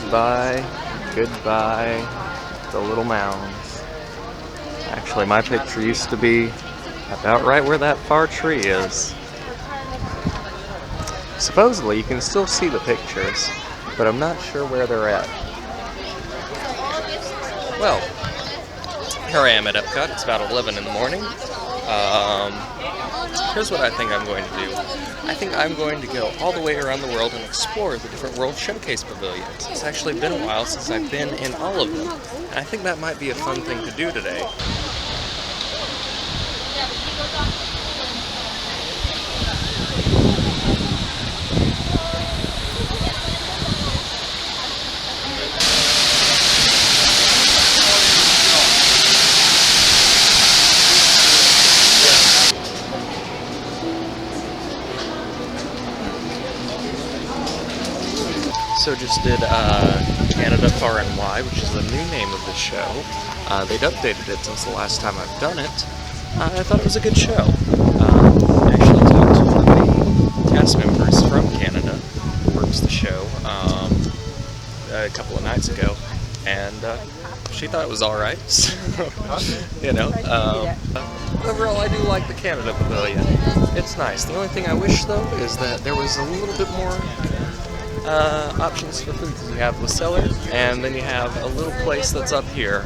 Goodbye, goodbye, the little mounds. Actually, my picture used to be about right where that far tree is. Supposedly, you can still see the pictures, but I'm not sure where they're at. Well, here I am at Epcot. It's about 11 in the morning. Here's what I think I'm going to do. I think I'm going to go all the way around the world and explore the different World Showcase pavilions. It's actually been a while since I've been in all of them, and I think that might be a fun thing to do today. So just did Canada Far and Wide, which is the new name of the show. They'd updated it since the last time I've done it. I thought it was a good show. I actually talked to one of the cast members from Canada who works the show a couple of nights ago, and she thought it was alright. So, you know, overall I do like the Canada Pavilion. It's nice. The only thing I wish, though, is that there was a little bit more options for food, because you have the cellar, and then you have a little place that's up here.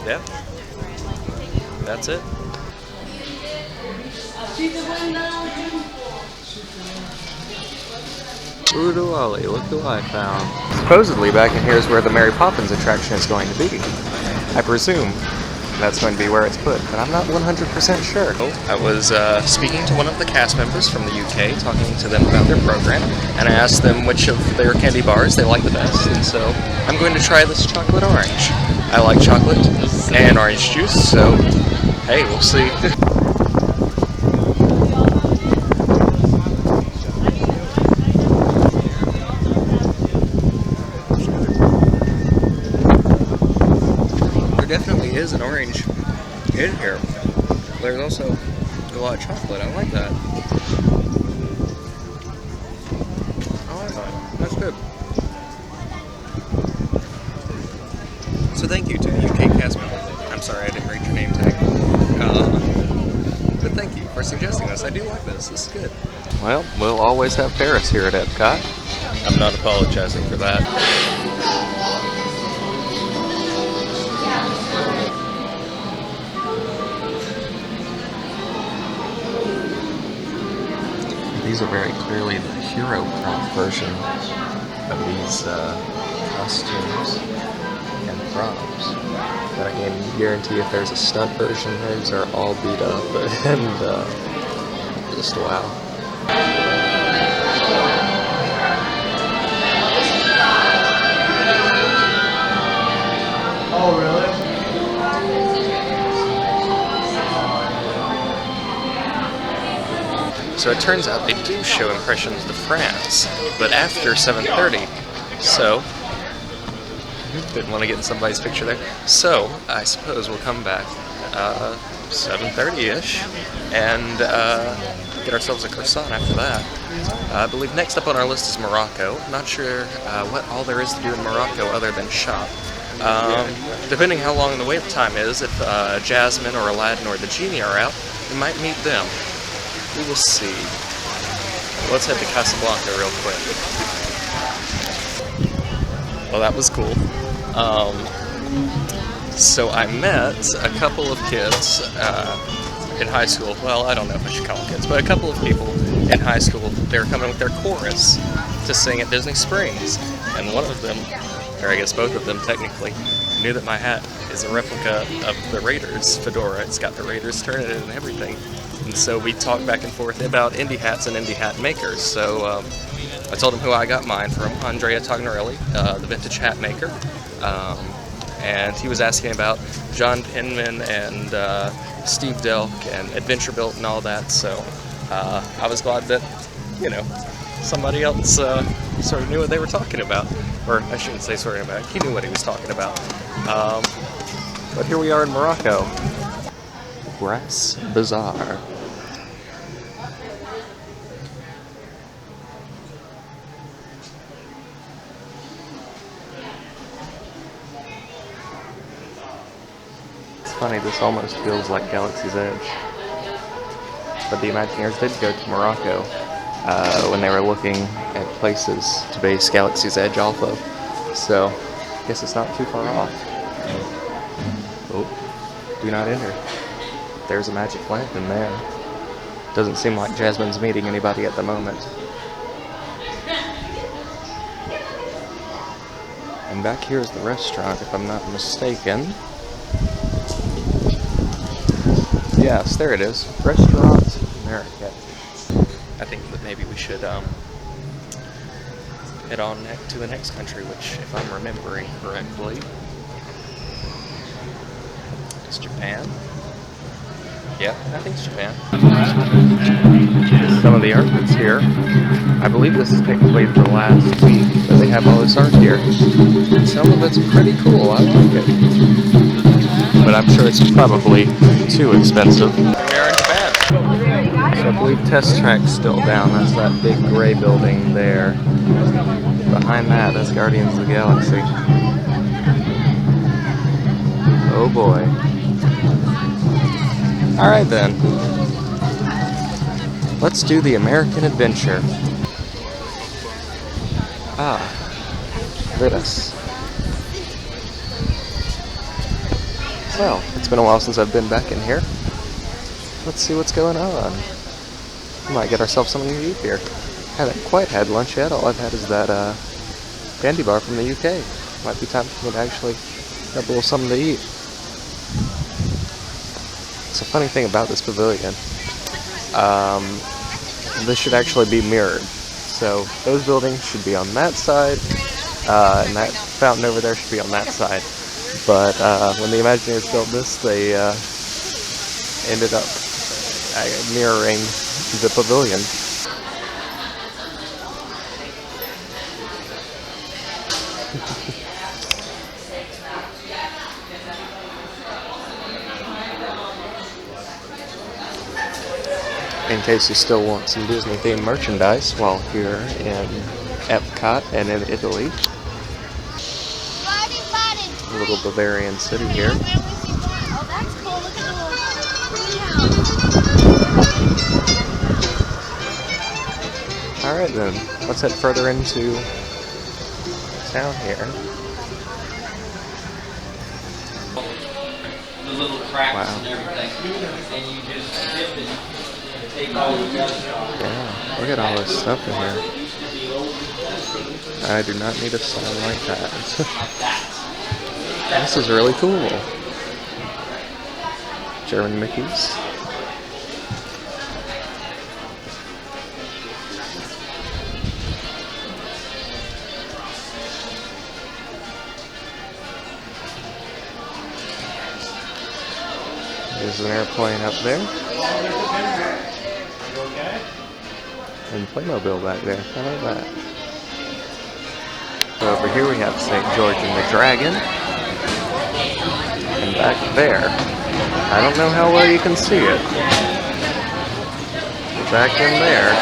Yeah, that's it. Oodalali, look who I found. Supposedly back in here is where the Mary Poppins attraction is going to be. I presume that's going to be where it's put, but I'm not 100% sure. I was speaking to one of the cast members from the UK, talking to them about their program, and I asked them which of their candy bars they like the best, and so I'm going to try this chocolate orange. I like chocolate and orange juice, so hey, we'll see. Definitely is an orange in here. There's also a lot of chocolate. I like that. I like that. That's good. So thank you to the UK cast member. I'm sorry I didn't read your name tag. But thank you for suggesting this. I do like this. This is good. Well, we'll always have Paris here at Epcot. I'm not apologizing for that. These are very clearly the hero prop version of these costumes and props. But I can guarantee if there's a stunt version, these are all beat up and just wow. Oh, really? So it turns out they do show Impressions de France, but after 7:30. So, didn't want to get in somebody's picture there. So, I suppose we'll come back 7:30-ish and get ourselves a croissant after that. I believe next up on our list is Morocco. Not sure what all there is to do in Morocco other than shop. Depending how long the wait time is, if Jasmine or Aladdin or the Genie are out, we might meet them. We will see. Let's head to Casablanca real quick. Well, that was cool. So I met a couple of kids in high school. Well, I don't know if I should call them kids, but a couple of people in high school. They were coming with their chorus to sing at Disney Springs. And one of them, or I guess both of them technically, knew that my hat is a replica of the Raiders fedora. It's got the Raiders turn in it and everything. And so we talked back and forth about indie hats and indie hat makers. So I told him who I got mine from, Andrea Tognorelli, the vintage hat maker. And he was asking about John Penman and Steve Delk and Adventure Built and all that. So I was glad that, you know, somebody else sort of knew what they were talking about. Or I shouldn't say sort of about, he knew what he was talking about. But here we are in Morocco. Brass Bazaar. funny, this almost feels like Galaxy's Edge. But the Imagineers did go to Morocco when they were looking at places to base Galaxy's Edge off of. So, I guess it's not too far off. Oh, do not enter. There's a magic lamp in there. Doesn't seem like Jasmine's meeting anybody at the moment. And back here is the restaurant, if I'm not mistaken. Yes, there it is. Restaurant America. I think that maybe we should head on to the next country, which, if I'm remembering correctly, is Japan. Yeah, I think it's Japan. Some of the art that's here. I believe this is technically the last week that they have all this art here. Some of it's pretty cool. I like it. But I'm sure it's probably too expensive. We are in Japan. So I believe Test Track's still down. That's that big gray building there. Behind that, that's Guardians of the Galaxy. Oh boy. Alright then. Let's do the American Adventure. Ah. Look at us. Well, it's been a while since I've been back in here. Let's see what's going on. We might get ourselves something to eat here. Haven't quite had lunch yet. All I've had is that candy bar from the UK. Might be time for me to actually have a little something to eat. It's a funny thing about this pavilion. This should actually be mirrored. So those buildings should be on that side, and that fountain over there should be on that side. But when the Imagineers built this, they ended up mirroring the pavilion. In case you still want some Disney-themed merchandise while here in Epcot and in Italy. A little Bavarian city here. Oh, that's cool. Look at the little greenhouse. Alright then, let's head further into town here. The little cracks Wow. and everything. And you just dip it and take all the dust off. Yeah, look at all this stuff in here. I do not need a sign like that. This is really cool. German Mickeys. There's an airplane up there. And Playmobil back there. I like that. So over here we have St. George and the Dragon. And back there, I don't know how well you can see it. Back in there,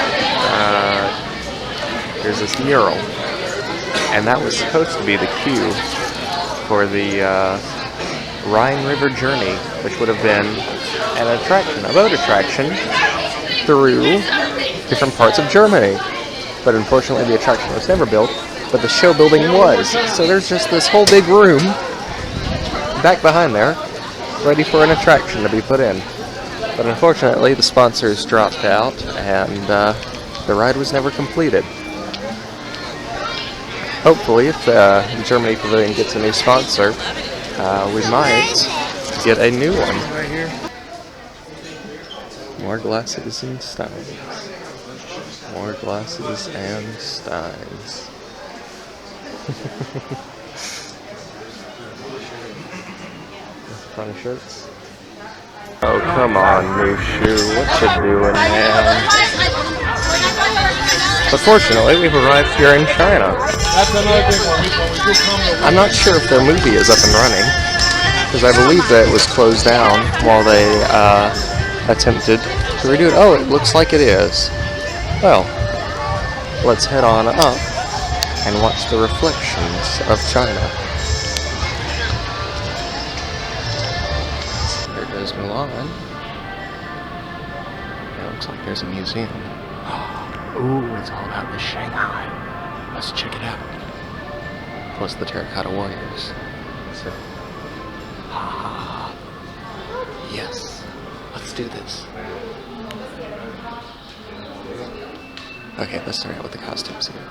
there's this mural. And that was supposed to be the cue for the Rhine River Journey, which would have been an attraction, a boat attraction, through different parts of Germany. But unfortunately the attraction was never built, but the show building was. So there's just this whole big room back behind there, ready for an attraction to be put in. But unfortunately the sponsors dropped out and the ride was never completed. Hopefully if the Germany Pavilion gets a new sponsor, we might get a new one. Right here. More glasses and steins. More glasses and steins. Funny shirts. Oh, come on, new shoe. What you doing, man? But fortunately, we've arrived here in China. That's another big one. I'm not sure if their movie is up and running, because I believe that it was closed down while they attempted to redo it. Oh, it looks like it is. Well, let's head on up and watch the reflections of China. It looks like there's a museum. Ooh, it's all about the Shanghai. Let's check it out. Plus the terracotta warriors. So, yes, let's do this. Okay, let's start out with the costumes here.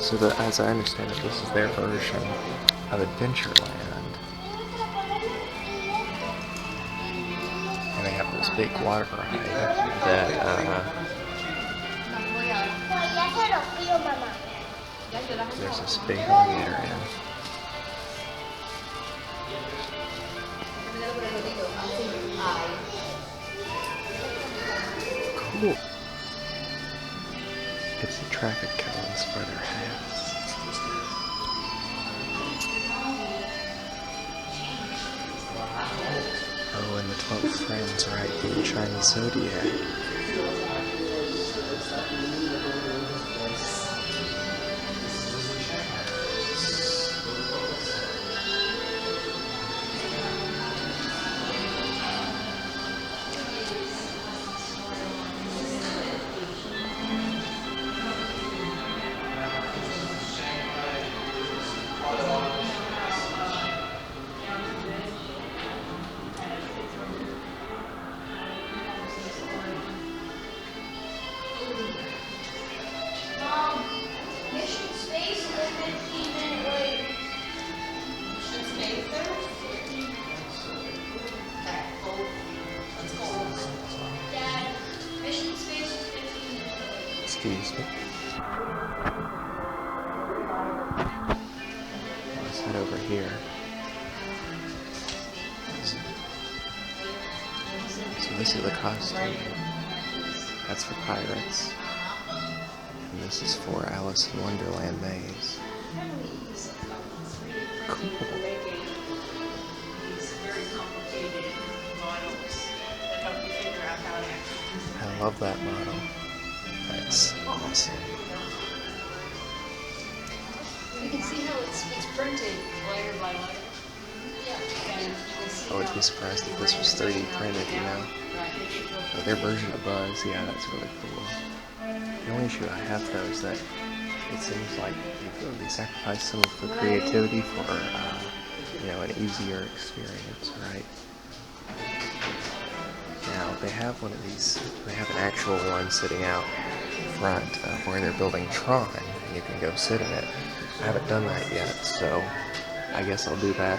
So as I understand it, this is their version of Adventureland. And they have this big water ride that, there's this big alligator in. Cool. It's the traffic cones for their hats. Oh, and the 12 friends right through the Chinese zodiac. Excuse me. Let's head over here. So this is the costume. That's for pirates. And this is for Alice in Wonderland maze. Cool. I love that model. That's awesome. You can see how it's printed layer by layer. I would be surprised if this was 3D printed, you know? But their version of Buzz, yeah, that's really cool. The only issue I have though is that it seems like they sacrificed some of the creativity for, you know, an easier experience, right? Now, they have one of these, they have an actual one sitting out front where they're building Tron, and you can go sit in it. I haven't done that yet, so I guess I'll do that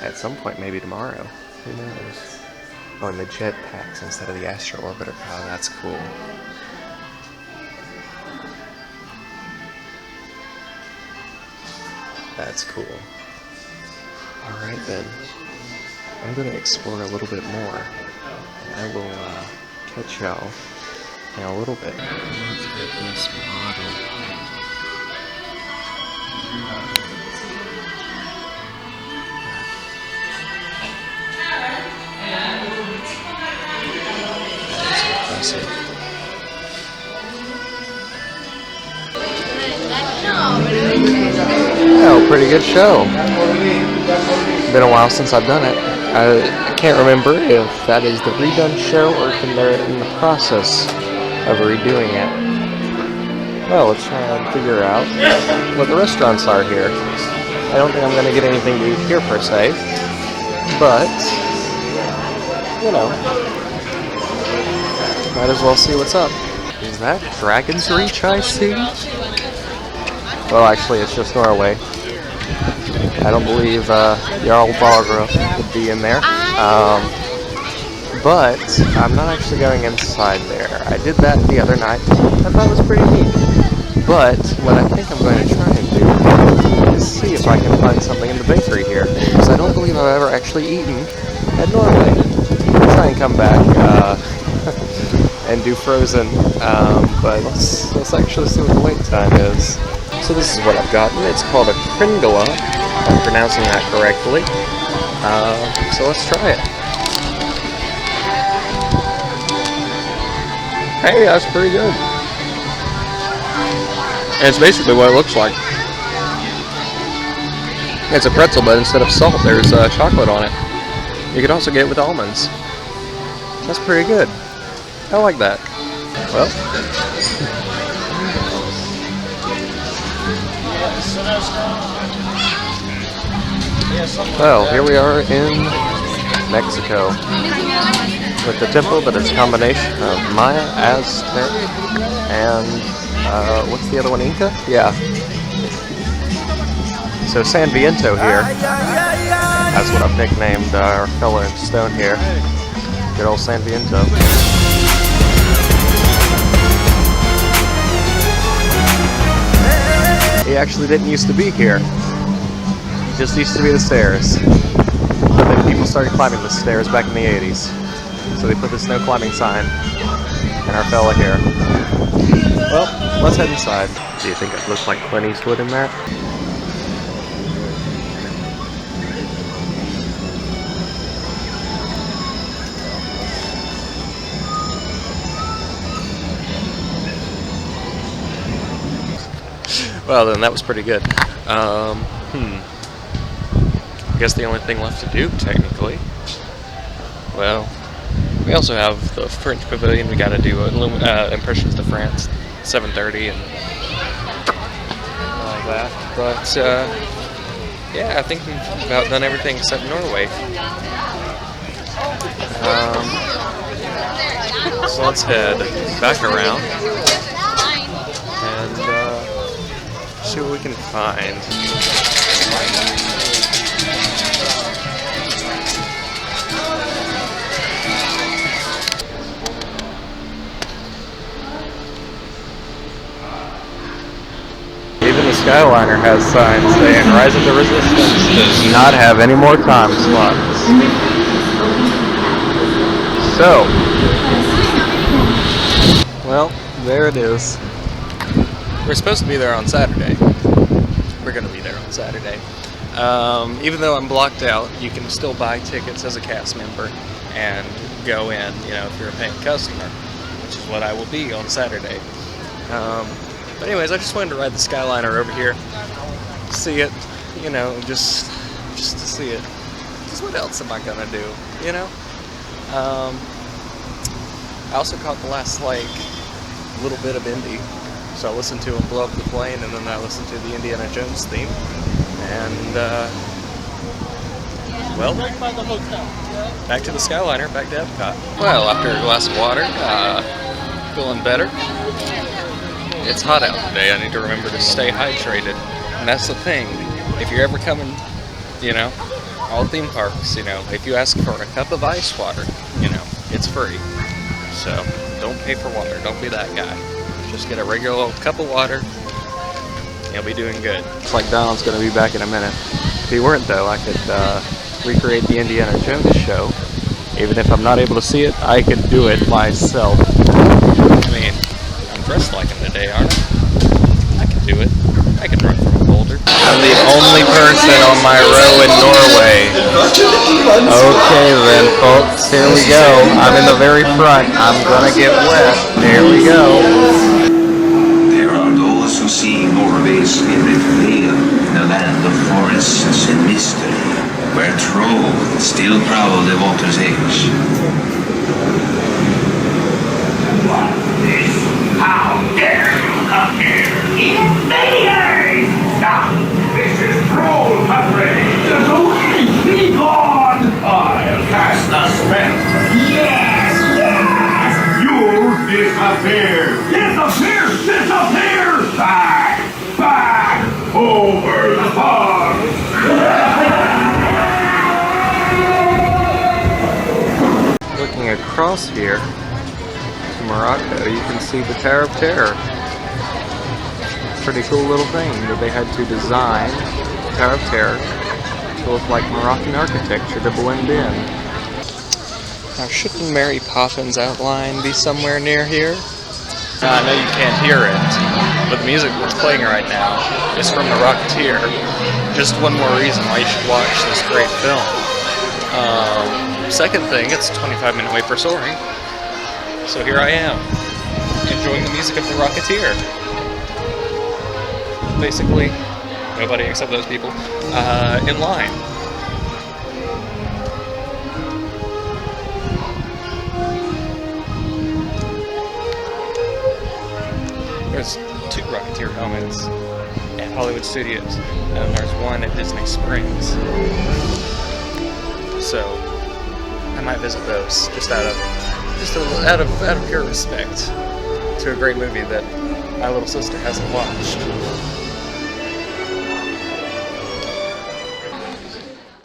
at some point, maybe tomorrow. Who knows? Oh, and the jetpacks instead of the Astro Orbiter. Oh, that's cool. That's cool. Alright then. I'm going to explore a little bit more. I will catch y'all in a little bit. Look at this model. That's impressive. Oh, pretty good show. Been a while since I've done it. I can't remember if that is the redone show or if they're in the process of redoing it. Well, let's try and figure out what the restaurants are here. I don't think I'm going to get anything to eat here per se, but, you know, might as well see what's up. Is that Dragon's Reach I see? Well, actually, it's just Norway. I don't believe Jarl Balgruuf would be in there. but I'm not actually going inside there. I did that the other night. I thought it was pretty neat. But what I think I'm going to try and do is see if I can find something in the bakery here, because I don't believe I've ever actually eaten at Norway. I'll try and come back and do frozen, but let's actually see what the wait time is. So this is what I've gotten. It's called a kringle, if I'm pronouncing that correctly. So let's try it. Hey, that's pretty good. And it's basically what it looks like. It's a pretzel, but instead of salt, there's chocolate on it. You could also get it with almonds. That's pretty good. I like that. Well, here we are in Mexico with the temple that is a combination of Maya, Aztec, and what's the other one, Inca? Yeah. So San Viento here. That's what I've nicknamed our fellow in stone here. Good old San Viento. He actually didn't used to be here. He just used to be the stairs. But then people started climbing the stairs back in the 80s. So they put this no climbing sign. And our fella here. Well, let's head inside. Do you think it looks like Clint Eastwood in that? Well, then that was pretty good. I guess the only thing left to do, technically. Well, we also have the French Pavilion. We got to do Impressions of France, 7:30, and all that. But yeah, I think we've about done everything except Norway. So let's head back around and see what we can find. Even the Skyliner has signs saying Rise of the Resistance does not have any more time slots. So, well, there it is. We're supposed to be there on Saturday. We're going to be there on Saturday. Even though I'm blocked out, you can still buy tickets as a cast member and go in, you know, if you're a paying customer, which is what I will be on Saturday. But anyways, I just wanted to ride the Skyliner over here, see it, you know, just to see it. Because what else am I going to do, you know? I also caught the last, like, little bit of Indy. So I listened to him blow up the plane, and then I listened to the Indiana Jones theme. And, well, back to the Skyliner, back to Epcot. Well, after a glass of water, feeling better. It's hot out today. I need to remember to stay hydrated. And that's the thing. If you're ever coming, you know, all theme parks, you know, if you ask for a cup of ice water, you know, it's free. So don't pay for water. Don't be that guy. Just get a regular old cup of water. You'll be doing good. Looks like Donald's going to be back in a minute. If he weren't, though, I could recreate the Indiana Jones show. Even if I'm not able to see it, I could do it myself. I mean, I'm dressed like him today, aren't I? I can do it. I can run from a boulder. I'm the only person on my row in Norway. Okay then, folks, here we go. I'm in the very front. I'm gonna get wet. Here we go. There are those who see Norway's spirit veil in a land of forests and mystery, where trolls still prowl the water's edge. How dare you come here? Invaders! Stop! This is troll country! Be gone! I'll cast a spell. Yes! Yes! You disappear! Disappear! Disappear! Back! Back! Over the pond! Looking looking across here to Morocco, you can see the Tower of Terror. Pretty cool little thing that they had to design the Tower of Terror to look like Moroccan architecture to blend in. Now, shouldn't Mary Poppins outline be somewhere near here? Now, I know you can't hear it, but the music that's playing right now is from The Rocketeer. Just one more reason why you should watch this great film. Second thing, it's a 25-minute wait for Soaring. So here I am, enjoying the music of The Rocketeer. Basically, nobody except those people in line. There's 2 Rocketeer helmets at Hollywood Studios, and there's one at Disney Springs. So I might visit those just out of pure respect to a great movie that my little sister hasn't watched.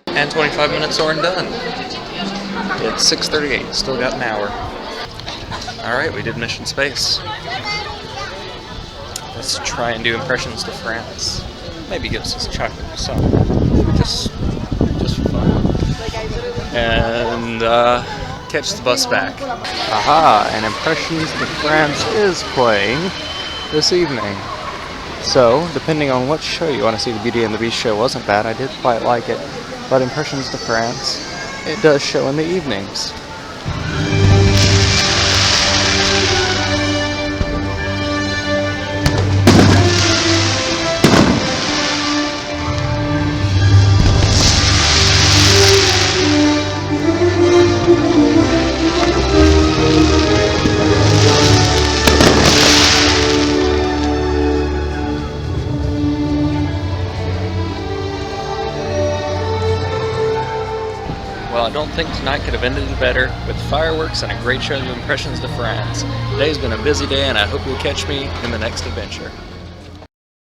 And 25 minutes are done. It's 6:38, still got an hour. Alright, we did Mission Space. Let's try and do impressions to France. Maybe give us a chocolate croissant. Just for fun. And catch the bus back. Aha, and Impressions to France is playing this evening. So, depending on what show you want to see, the Beauty and the Beast show wasn't bad. I did quite like it. But Impressions to France, it does show in the evenings. Well, I don't think tonight could have ended better with fireworks and a great show of Impressions to France. Today's been a busy day, and I hope you'll catch me in the next adventure.